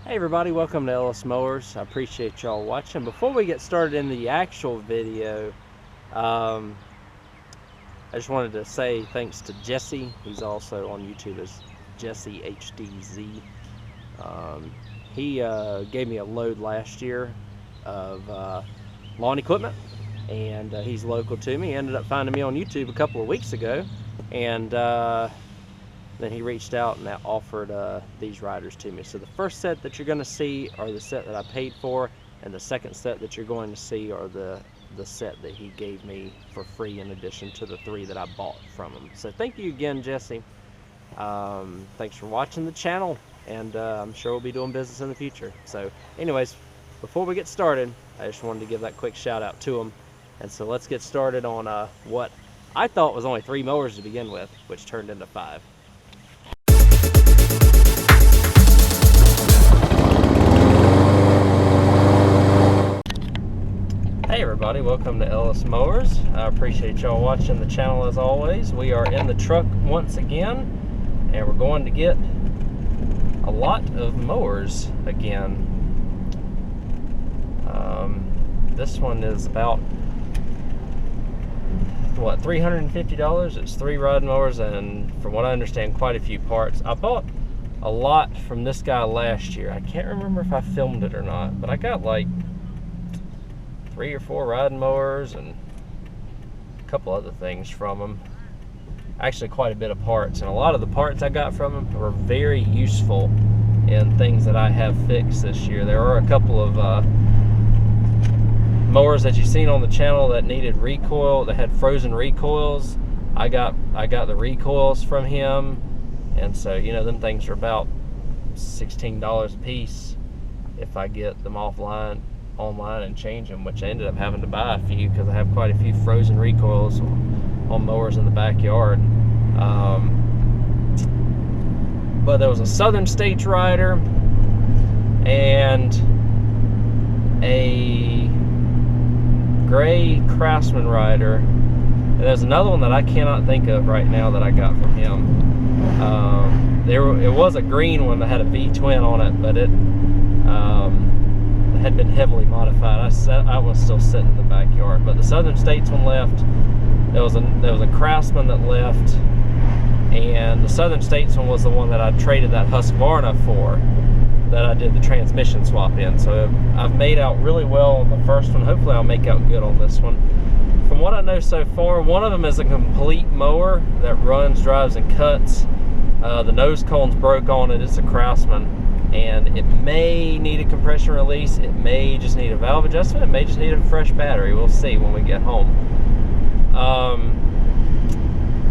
Hey everybody, welcome to Ellis Mowers. I appreciate y'all watching. Before we get started in the actual video, I just wanted to say thanks to Jesse. He's also on YouTube as Jesse HDZ. He gave me a load last year of lawn equipment, and he's local to me. He ended up finding me on YouTube a couple of weeks ago, and then he reached out and offered these riders to me. So the first set that you're going to see are the set that I paid for, and the second set that you're going to see are the set that he gave me for free in addition to the 3 that I bought from him. So thank you again, Jesse. Thanks for watching the channel, and I'm sure we'll be doing business in the future. So anyways, before we get started, I just wanted to give that quick shout out to him. And so let's get started on what I thought was only 3 mowers to begin with, which turned into 5. Hey everybody, welcome to Ellis Mowers. I appreciate y'all watching the channel as always. We are in the truck once again, and we're going to get a lot of mowers again. This one is about, what, $350? It's 3 rod mowers, and from what I understand, quite a few parts. I bought a lot from this guy last year. I can't remember if I filmed it or not, but I got like 3 or 4 riding mowers and a couple other things from him. Actually quite a bit of parts, and a lot of the parts I got from him were very useful in things that I have fixed this year. There are a couple of mowers that you've seen on the channel that needed recoil, that had frozen recoils. I got the recoils from him, and so, you know, them things are about $16 a piece if I get them online and change them, which I ended up having to buy a few because I have quite a few frozen recoils on mowers in the backyard. But there was a Southern States rider and a gray Craftsman rider, and there's another one that I cannot think of right now that I got from him. It was a green one that had a V-twin on it, but it had been heavily modified. I was still sitting in the backyard, but the Southern States one left. There was a Craftsman that left, and the Southern States one was the one that I traded that Husqvarna for, that I did the transmission swap in. So I've made out really well on the first one. Hopefully I'll make out good on this one. From what I know so far, one of them is a complete mower that runs, drives, and cuts. The nose cone's broke on it. It's a Craftsman, and it may need a compression release. It may just need a valve adjustment. It may just need a fresh battery. We'll see when we get home.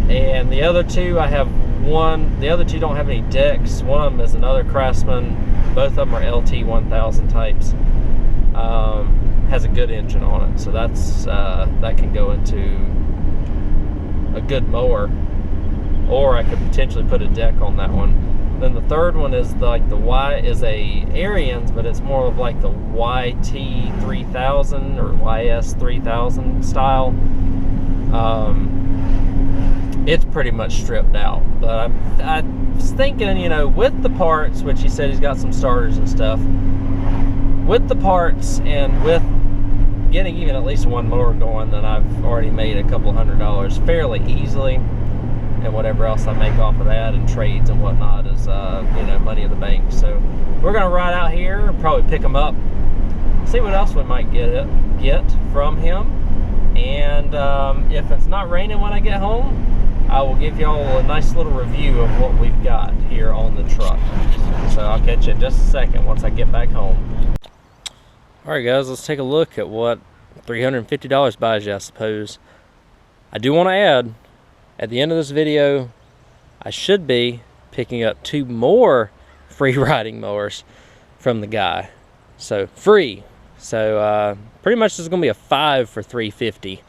And the other two, the other two don't have any decks. One of them is another Craftsman. Both of them are LT 1000 types. Has a good engine on it, so that can go into a good mower. Or I could potentially put a deck on that one. Then the third one is like the is a Ariens, but it's more of like the YT 3000 or YS 3000 style. It's pretty much stripped out, but I was thinking, you know, with the parts, which he said he's got some starters and stuff, with the parts and with getting even at least one mower going, then I've already made a couple $100 fairly easily, and whatever else I make off of that and trades and whatnot is you know, money in the bank. So we're gonna ride out here and probably pick him up, see what else we might get from him, and if it's not raining when I get home, I will give y'all a nice little review of what we've got here on the truck. So I'll catch you in just a second once I get back home. Alright guys, let's take a look at what $350 buys you, I suppose. I do want to add, at the end of this video, I should be picking up 2 more free riding mowers from the guy. So free. So pretty much this is going to be a 5 for $350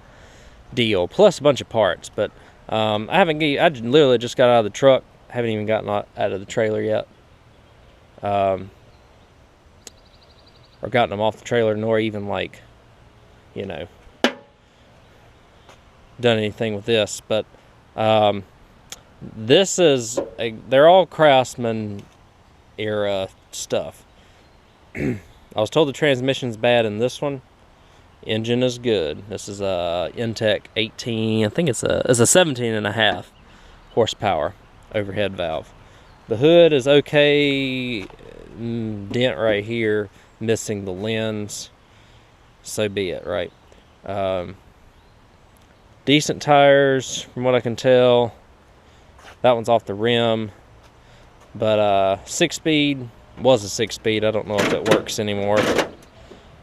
deal, plus a bunch of parts. But I literally just got out of the truck. Haven't even gotten out of the trailer yet. Or gotten them off the trailer, nor even, like, you know, done anything with this. But this is they're all Craftsman era stuff. I was told the transmission's bad in this one. Engine is good. This is a Intech 18. I think it's a 17.5 horsepower overhead valve. The hood is okay. Dent right here, missing the lens. So be it, right? Decent tires, from what I can tell. That one's off the rim. But 6-speed, was a 6-speed. I don't know if it works anymore.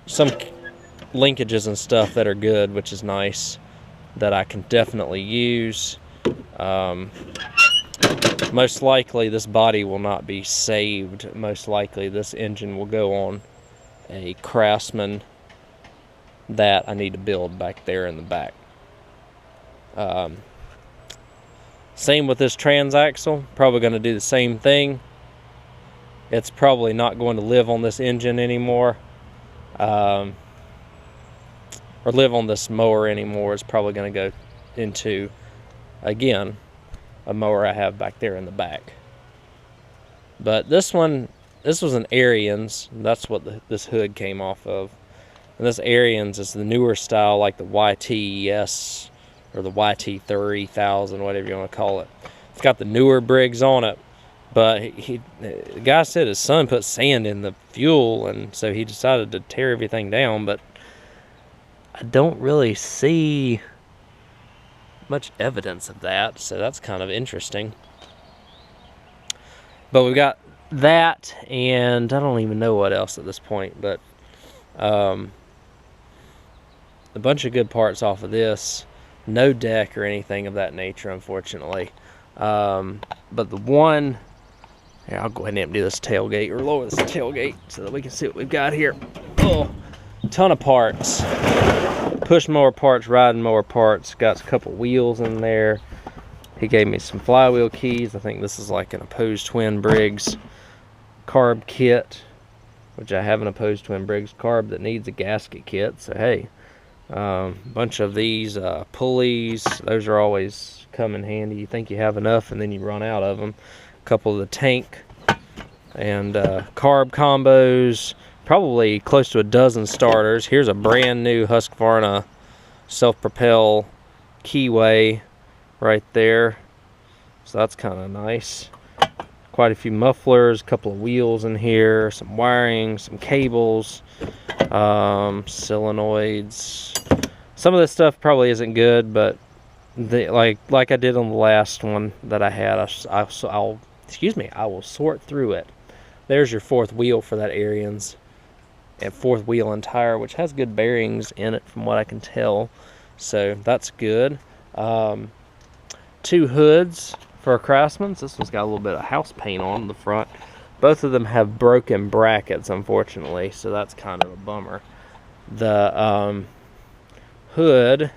Some linkages and stuff that are good, which is nice, that I can definitely use. Most likely this body will not be saved. Most likely this engine will go on a Craftsman that I need to build back there in the back. Same with this transaxle, probably going to do the same thing. It's probably not going to live on this engine anymore, or live on this mower anymore. It's probably going to go into, again, a mower I have back there in the back. But this one, this was an Ariens. That's what this hood came off of. And this Ariens is the newer style, like the YTS or the YT3000, whatever you want to call it. It's got the newer Briggs on it, but the guy said his son put sand in the fuel, and so he decided to tear everything down. But I don't really see much evidence of that, so that's kind of interesting. But we've got that, and I don't even know what else at this point, but a bunch of good parts off of this. No deck or anything of that nature, unfortunately. But the one, here, I'll go ahead and empty this tailgate, or lower this tailgate so that we can see what we've got here. Oh, ton of parts. Push mower parts, riding mower parts. Got a couple wheels in there. He gave me some flywheel keys. I think this is like an opposed twin Briggs carb kit, which I have an opposed twin Briggs carb that needs a gasket kit. So hey, bunch of these pulleys. Those are always come in handy. You think you have enough, and then you run out of them. A couple of the tank and carb combos. Probably close to a dozen starters. Here's a brand new Husqvarna self-propel keyway right there, so that's kind of nice. Quite a few mufflers, a couple of wheels in here, some wiring, some cables, solenoids. Some of this stuff probably isn't good, but like I did on the last one that I had, I will sort through it. There's your fourth wheel for that Ariens, and fourth wheel and tire, which has good bearings in it from what I can tell, so that's good. Two hoods for a Craftsman's. This one's got a little bit of house paint on the front. Both of them have broken brackets, unfortunately, so that's kind of a bummer. The hood,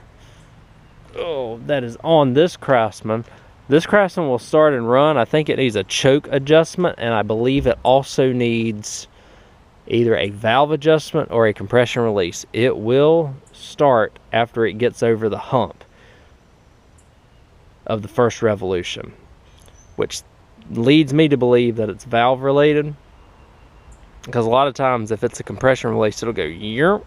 that is on this Craftsman. This Craftsman will start and run. I think it needs a choke adjustment, and I believe it also needs either a valve adjustment or a compression release. It will start after it gets over the hump of the first revolution, which leads me to believe that it's valve related, because a lot of times if it's a compression release, it'll go yerp,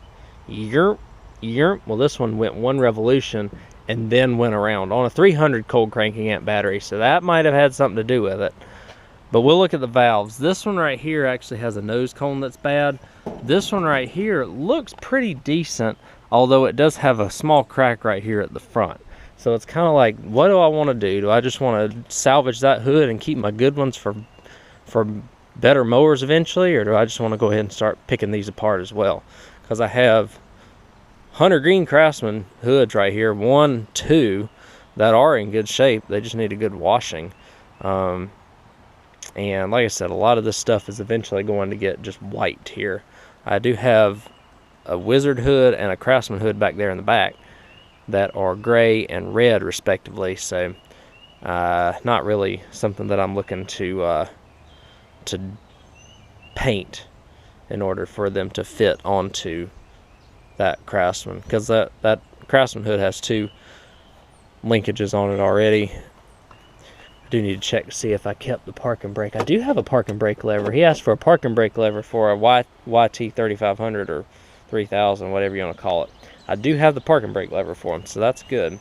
yerp, yerp. Well, this one went one revolution and then went around on a 300 cold cranking amp battery, so that might have had something to do with it. But we'll look at the valves. This one right here actually has a nose cone that's bad. This one right here looks pretty decent, although it does have a small crack right here at the front. So it's kind of like, what do I want to do? Do I just want to salvage that hood and keep my good ones for better mowers eventually, or do I just want to go ahead and start picking these apart as well? Because I have Hunter Green Craftsman hoods right here, 1, 2, that are in good shape. They just need a good washing. And like I said, a lot of this stuff is eventually going to get just white here. I do have a Wizard hood and a Craftsman hood back there in the back that are gray and red respectively, so not really something that I'm looking to paint in order for them to fit onto that Craftsman, because that Craftsman hood has 2 linkages on it already. do need to check to see if I kept the parking brake. I do have a parking brake lever. He asked for a parking brake lever for a YT 3500 or 3000, whatever you want to call it. I do have the parking brake lever for him, so that's good.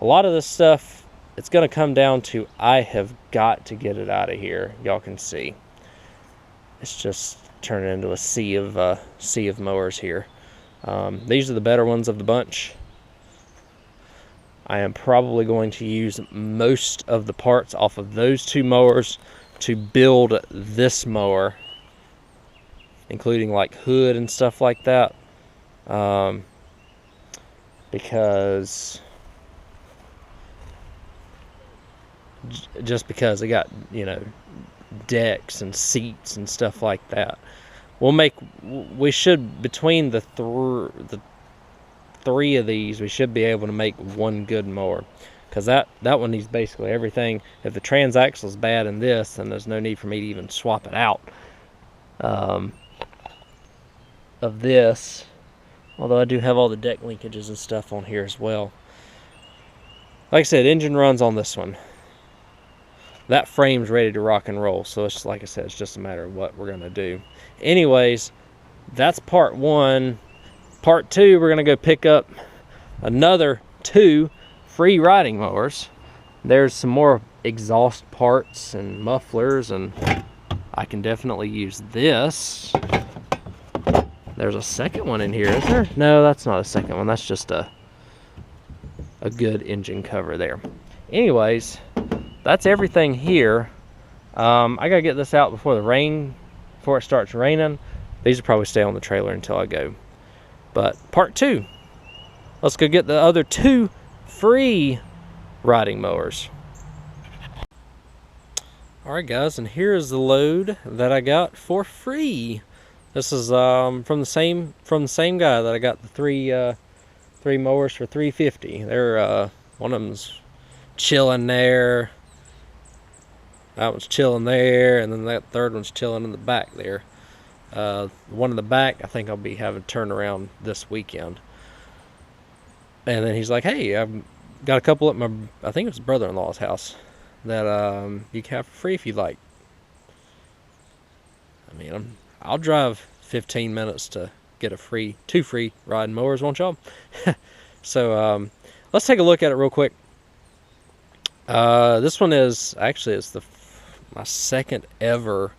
A lot of this stuff, it's going to come down to I have got to get it out of here. Y'all can see. It's just turning into a sea of mowers here. These are the better ones of the bunch. I am probably going to use most of the parts off of those two mowers to build this mower, including like hood and stuff like that, because it got, you know, decks and seats and stuff like that. We should, between the three of these, we should be able to make one good mower, because that one needs basically everything. If the transaxle is bad in this, then there's no need for me to even swap it out of this, although I do have all the deck linkages and stuff on here as well. Like I said, engine runs on this one. That frame's ready to rock and roll, so it's, like I said, it's just a matter of what we're going to do. Anyways, that's part one. Part two, we're going to go pick up another 2 free riding mowers. There's some more exhaust parts and mufflers, and I can definitely use this. There's a second one in here, is there? No, that's not a second one. That's just a good engine cover there. Anyways, that's everything here. I gotta get this out before it starts raining. These will probably stay on the trailer until I go. But part two, let's go get the other 2 free riding mowers. All right, guys, and here is the load that I got for free. This is from the same guy that I got the three mowers for $350. They're one of them's chilling there. That one's chilling there, and then that third one's chilling in the back there. One in the back, I think I'll be having turned around this weekend. And then he's like, "Hey, I've got a couple at my, I think it was brother-in-law's house, that you can have for free if you like." I mean, I'll drive 15 minutes to get a 2 free riding mowers, won't y'all? So let's take a look at it real quick. This one is actually my second ever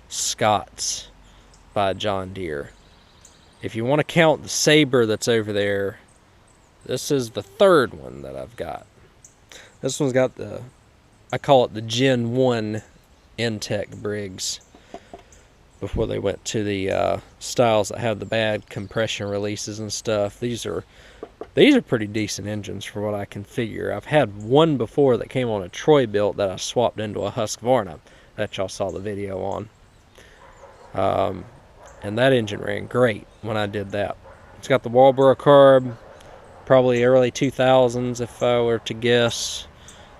Scott's by John Deere. If you want to count the Sabre that's over there, this is the 3rd one that I've got. This one's got I call it the Gen 1 Intech Briggs, before they went to the styles that have the bad compression releases and stuff. These are pretty decent engines for what I can figure. I've had one before that came on a Troy built that I swapped into a Husqvarna that y'all saw the video on. And that engine ran great when I did that. It's got the Walboro carb, probably early 2000s if I were to guess.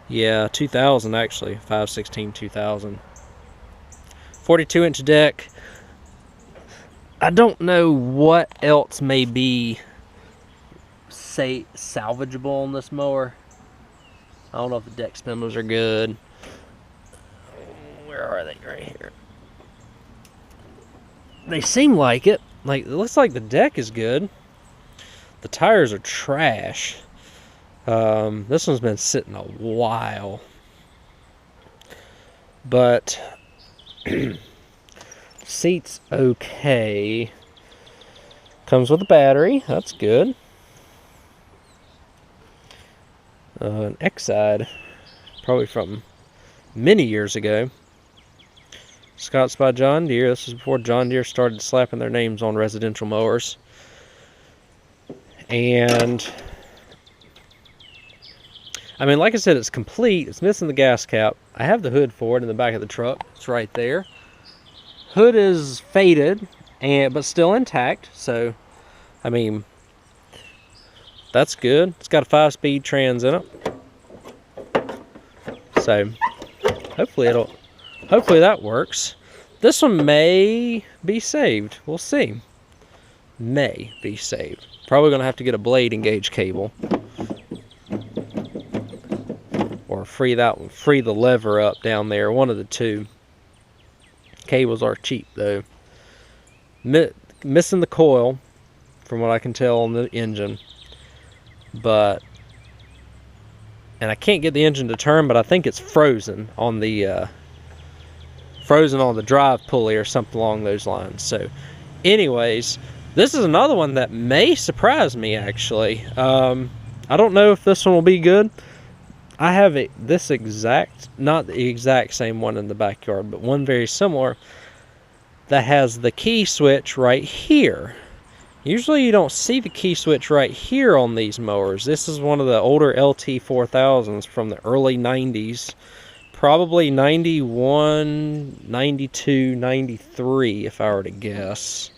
Yeah, 2000 actually, 5/16 2000. 42-inch deck. I don't know what else may be salvageable on this mower. I don't know if the deck spindles are good. Where are they? Right here. They seem like it. Like, it looks like the deck is good. The tires are trash. This one's been sitting a while. But seat's okay. Comes with a battery. That's good. An X-Side, probably from many years ago. Scott's by John Deere. This was before John Deere started slapping their names on residential mowers. And I mean, like I said, it's complete. It's missing the gas cap. I have the hood for it in the back of the truck. It's right there. Hood is faded, but still intact. So, I mean, that's good. It's got a 5-speed trans in it. So, hopefully that works. This one may be saved. We'll see. May be saved. Probably going to have to get a blade engage cable. Or or free that one, free the lever up down there. One of the two. Cables are cheap though. Missing the coil, from what I can tell on the engine, and I can't get the engine to turn, but I think it's frozen on the drive pulley or something along those lines. So anyways, this is another one that may surprise me actually. I don't know if this one will be good. I have not the exact same one in the backyard, but one very similar that has the key switch right here. Usually you don't see the key switch right here on these mowers. This is one of the older LT 4000s from the early 90s. Probably 91, 92, 93 if I were to guess.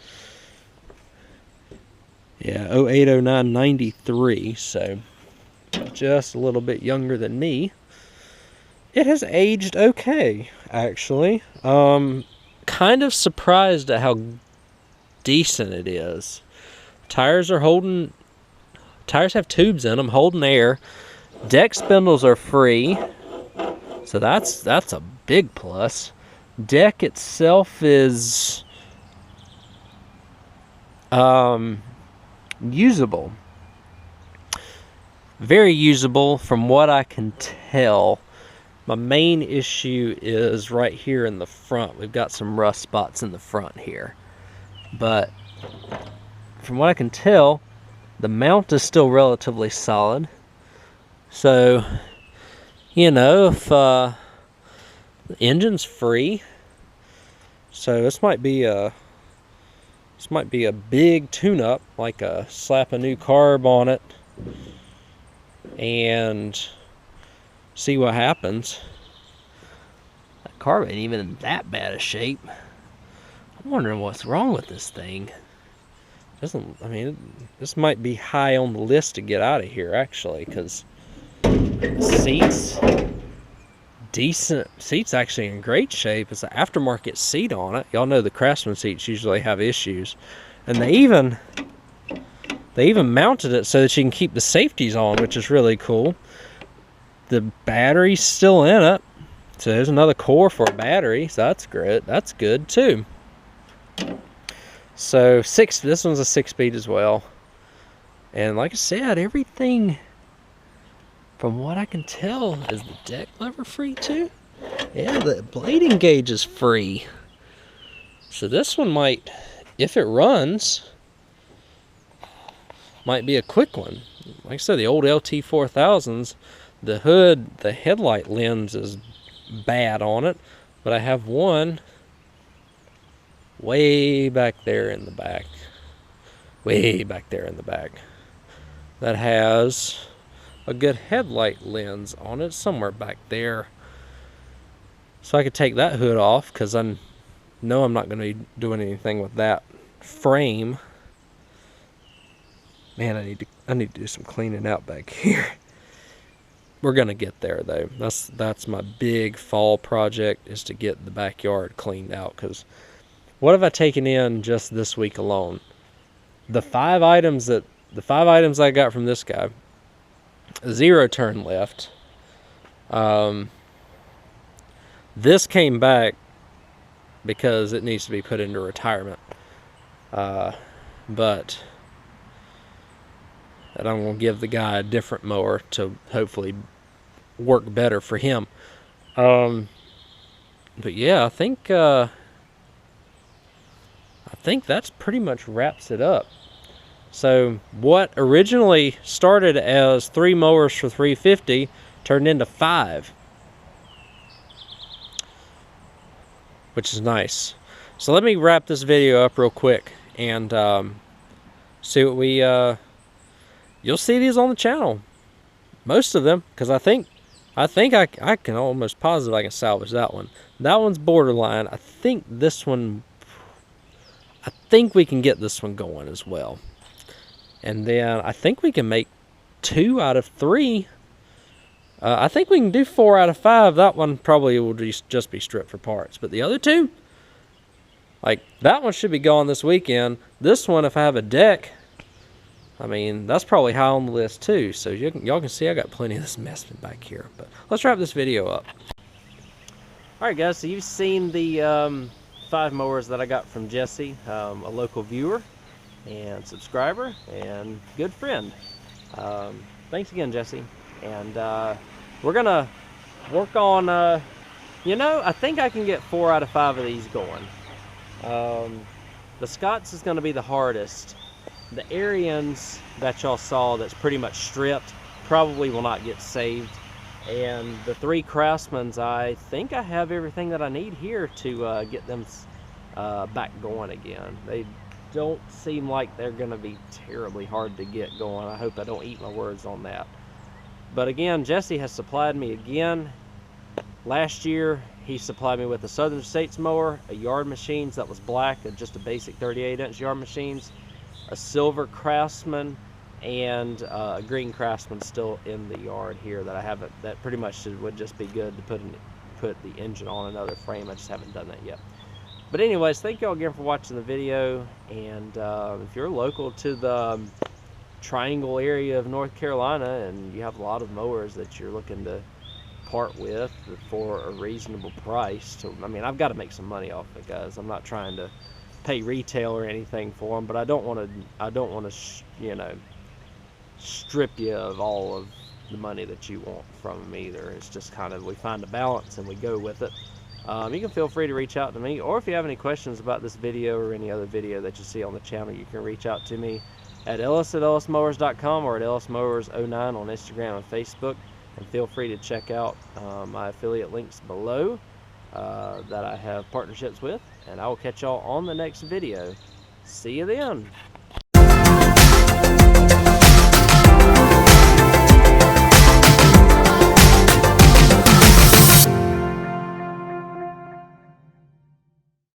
Yeah, 08, 09, 93, so just a little bit younger than me. It has aged okay, actually. Kind of surprised at how decent it is. Tires have tubes in them, holding air. Deck spindles are free, so that's a big plus. Deck itself is usable. Very usable from what I can tell. My main issue is right here in the front. We've got some rust spots in the front here. But from what I can tell, the mount is still relatively solid. So, you know, if the engine's free, so this might be a big tune-up, like slap a new carb on it and see what happens. That carb ain't even in that bad a shape. I'm wondering what's wrong with this thing. I mean, this might be high on the list to get out of here actually, because seats, decent. Seats actually in great shape. It's an aftermarket seat on it. Y'all know the Craftsman seats usually have issues, and they even mounted it so that you can keep the safeties on, which is really cool. The battery's still in it, so there's another core for a battery, so that's great. That's good too. So this one's a 6-speed as well, and like I said, everything from what I can tell is the deck lever free too. Yeah, the blading gauge is free. So this one might, if it runs, might be a quick one. Like I said, the old LT 4000s, the hood, the headlight lens is bad on it, but I have one way back there in the back. Way back there in the back. That has a good headlight lens on it somewhere back there. So I could take that hood off, because I know I'm not going to be doing anything with that frame. Man, I need to do some cleaning out back here. We're going to get there though. That's my big fall project, is to get the backyard cleaned out, because what have I taken in just this week alone? The five items I got from this guy: 0 turn left. This came back because it needs to be put into retirement. But and I'm going to give the guy a different mower to hopefully work better for him. But yeah, I think that's pretty much wraps it up. So what originally started as 3 mowers for $350 turned into 5, which is nice. So let me wrap this video up real quick and see what we you'll see these on the channel, most of them, because I think I can almost positive I can salvage that one. That one's borderline. I think this one, I think we can get this one going as well. And then I think we can make 2 out of 3. I think we can do 4 out of 5. That one probably will just be stripped for parts. But the other 2, like that one should be gone this weekend. This one, if I have a deck, I mean, that's probably high on the list too. So y'all can see I got plenty of this mess back here. But let's wrap this video up. All right, guys. So you've seen the 5 mowers that I got from Jesse, a local viewer and subscriber and good friend. Thanks again, Jesse. And we're gonna work on. You know, I think I can get 4 out of 5 of these going. The Scots is going to be the hardest. The Aryans that y'all saw that's pretty much stripped probably will not get saved. And the 3 Craftsmans, I think I have everything that I need here to get them back going again. They don't seem like they're going to be terribly hard to get going. I hope I don't eat my words on that. But again, Jesse has supplied me again. Last year, he supplied me with a Southern States mower, a yard machines that was black, just a basic 38-inch yard machines, a silver Craftsman, and a green Craftsman still in the yard here that I haven't. That pretty much would just be good to put the engine on another frame. I just haven't done that yet. But anyways, thank you all again for watching the video. And if you're local to the Triangle area of North Carolina and you have a lot of mowers that you're looking to part with for a reasonable price, so I mean, I've got to make some money off it, guys. I'm not trying to pay retail or anything for them, but I don't want to you know, strip you of all of the money that you want from them either. It's just kind of, we find a balance and we go with it. You can feel free to reach out to me, or if you have any questions about this video or any other video that you see on the channel, you can reach out to me at ellis@ellismowers.com or at ellismowers09 on Instagram and Facebook. And feel free to check out my affiliate links below that I have partnerships with. And I will catch y'all on the next video. See you then.